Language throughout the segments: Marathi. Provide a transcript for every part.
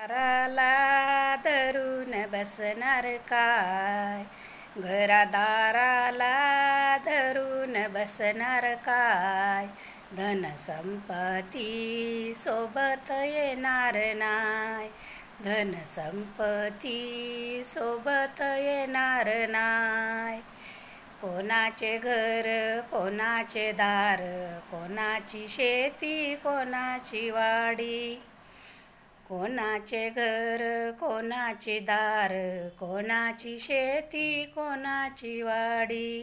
दाराला धरून बसणार काय, घरादाराला धरून बसणार काय, धन संपत्ती सोबत येणार नाय, धन संपत्ती सोबत येणार नाय. कोणाचे घर कोणाचे दार, कोणाची शेती कोणाची वाडी, कोणाचे घर कोणाचे दार, कोणाची शेती कोणाची वाडी.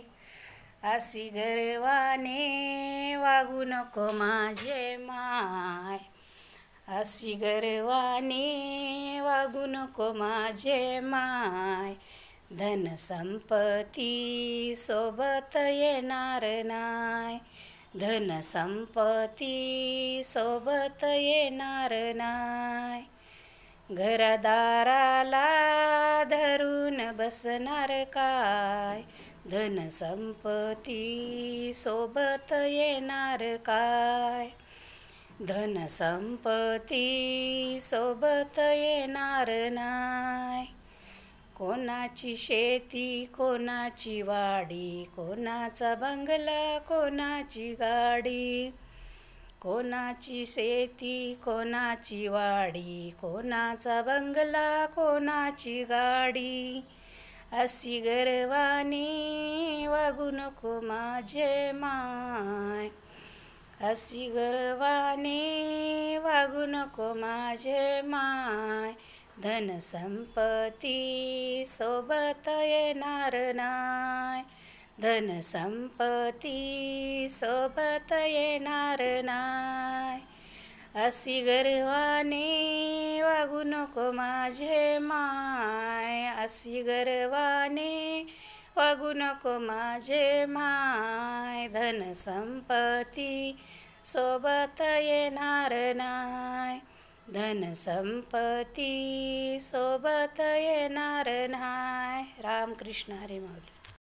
अशी गर्वाने वागू नको माझे माय, अशी गर्वाने वागू नको माझे माय. धन संपत्ती सोबत येणार नाय, धन संपत्ती सोबत येणार नाय. घरदाराला धरून बसणार काय, धन संपत्ती सोबत येणार काय, धन संपत्ती सोबत येणार नाय. कोणाची शेती कोणाची वाडी, कोणाचा बंगला कोणाची गाडी, कोणाची शेती कोणाची वाडी, कोणाचा बंगला कोणाची गाडी. अशी गर्वाने वागू नको माझे माय, अशी गर्वाने वागू नको माझे माय. धन संपत्ती सोबत येणार नाय, धन संपत्ती सोबत येणार नाय. अशी गर्वाने वागू नको माझे माय, अशी गर्वाने वागू नको माझे माय. धन संपत्ती सोबत येणार नाय, धन संपत्ती सोबत येणार नाय. रामकृष्ण हरी माऊली.